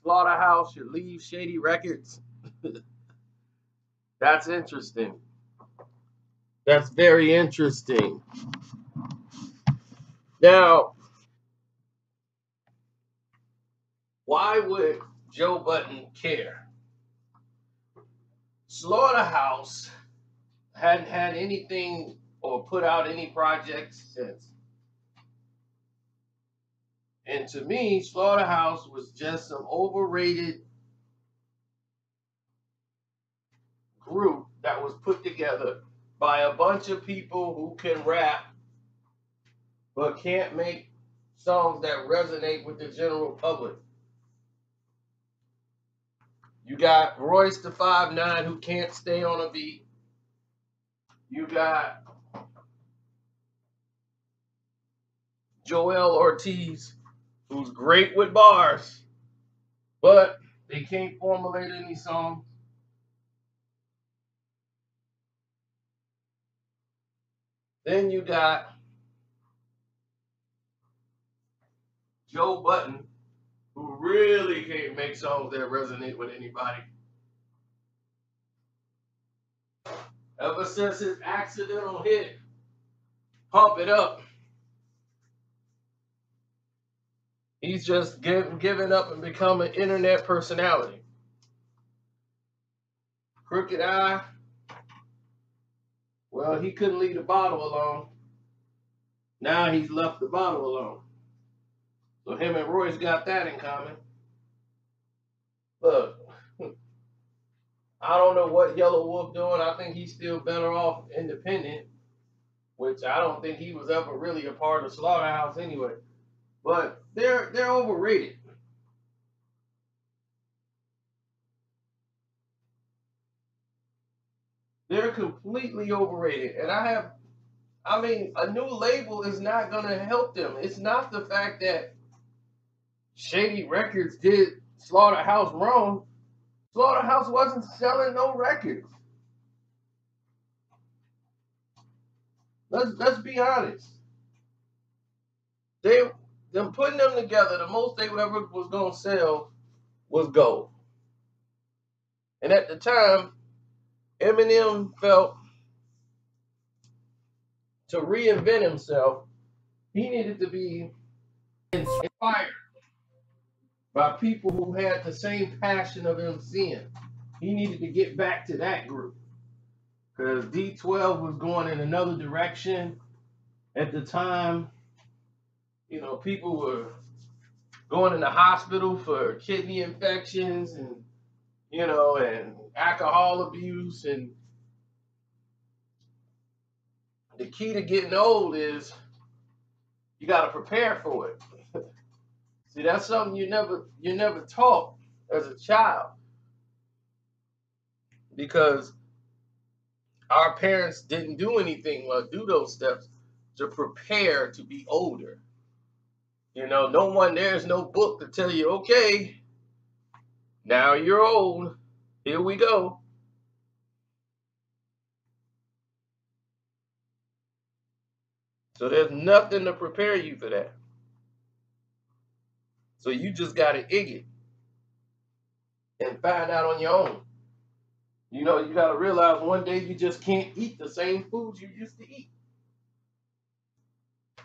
Slaughterhouse should leave Shady Records. That's interesting. That's very interesting. Now, why would Joe Budden care? Slaughterhouse hadn't had anything or put out any projects since. And to me, Slaughterhouse was just some overrated group that was put together by a bunch of people who can rap but can't make songs that resonate with the general public. You got Royce the 5'9" who can't stay on a beat. You got Joel Ortiz, who's great with bars, but they can't formulate any songs. Then you got Joe Budden, who really can't make songs that resonate with anybody. Ever since his accidental hit, Pump It Up, he's just given up and become an internet personality. Crooked I, well, he couldn't leave the bottle alone. Now he's left the bottle alone. So him and Royce got that in common. Look, I don't know what Yellow Wolf doing. I think he's still better off independent, which I don't think he was ever really a part of Slaughterhouse anyway. But they're overrated. They're completely overrated. And I mean, a new label is not going to help them. It's not the fact that Shady Records did Slaughterhouse wrong. Slaughterhouse wasn't selling no records. Let's be honest. Them putting them together, the most they ever was gonna sell was gold. And at the time, Eminem felt to reinvent himself, he needed to be inspired by people who had the same passion of MCing. He needed to get back to that group. Because D12 was going in another direction. At the time, you know, people were going in the hospital for kidney infections and, you know, and alcohol abuse. And the key to getting old is you got to prepare for it. See, that's something you never taught as a child, because our parents didn't do anything or do those steps to prepare to be older. You know, there's no book to tell you, okay, now you're old, here we go. So there's nothing to prepare you for that. So you just got to ig it and find out on your own. You know, you got to realize one day you just can't eat the same foods you used to eat.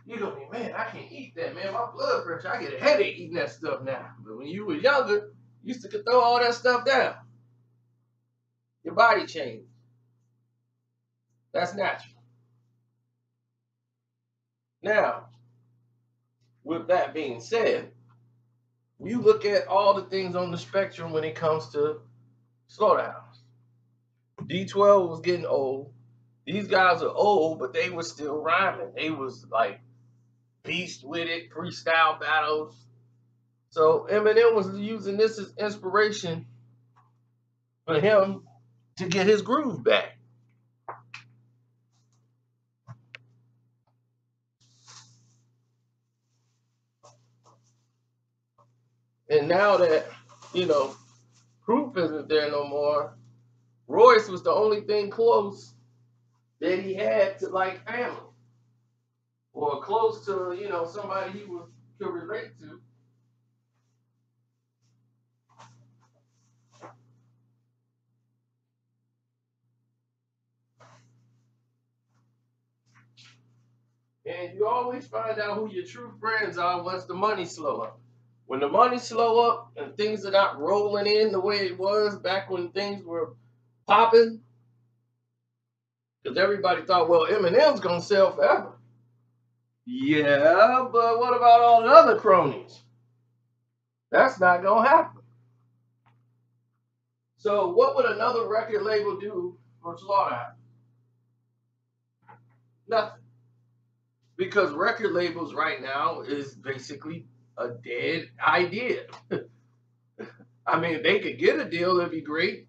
You're going to be, man, I can't eat that, man. My blood pressure, I get a headache eating that stuff now. But when you were younger, you used to throw all that stuff down. Your body changed. That's natural. Now, with that being said, you look at all the things on the spectrum when it comes to Slaughterhouse. D12 was getting old. These guys are old, but they were still rhyming. They was like beast with it, freestyle battles. So Eminem was using this as inspiration for him to get his groove back. And now that, you know, Proof isn't there no more, Royce was the only thing close that he had to like family, or close to, you know, somebody he could relate to. And you always find out who your true friends are once the money slow up. When the money slow up and things are not rolling in the way it was back when things were popping, because everybody thought, well, Eminem's going to sell forever. Yeah, but what about all the other cronies? That's not going to happen. So what would another record label do for Slaughterhouse? Nothing. Because record labels right now is basically a dead idea. I mean, if they could get a deal, it'd be great.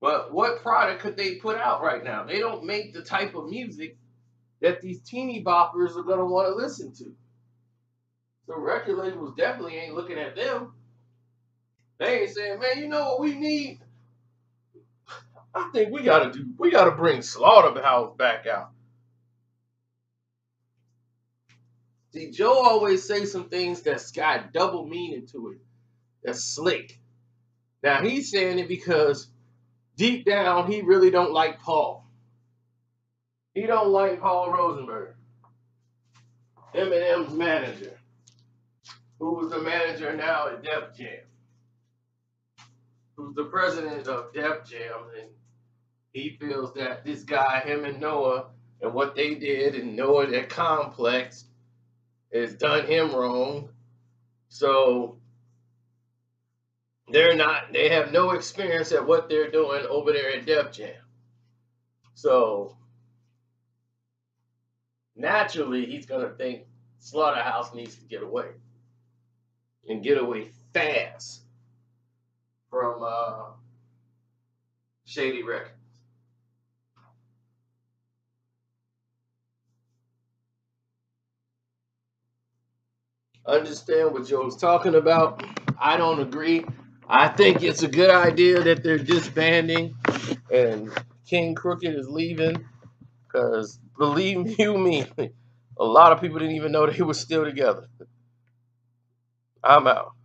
But what product could they put out right now? They don't make the type of music that these teeny boppers are going to want to listen to. So record labels definitely ain't looking at them. They ain't saying, man, you know what we need? I think we got to bring Slaughterhouse back out. See, Joe always says some things that's got double meaning to it. That's slick. Now, he's saying it because deep down, he really don't like Paul. He don't like Paul Rosenberg, Eminem's manager, who was the manager now at Def Jam, who's the president of Def Jam, and he feels that this guy, him and Noah, and what they did, and Noah, that complex, has done him wrong. So they have no experience at what they're doing over there at Def Jam. So naturally, he's going to think Slaughterhouse needs to get away. And get away fast from Shady Records. Understand what Joe's talking about. I don't agree. I think it's a good idea that they're disbanding and King Crooked is leaving, because believe you me, a lot of people didn't even know they were still together. I'm out.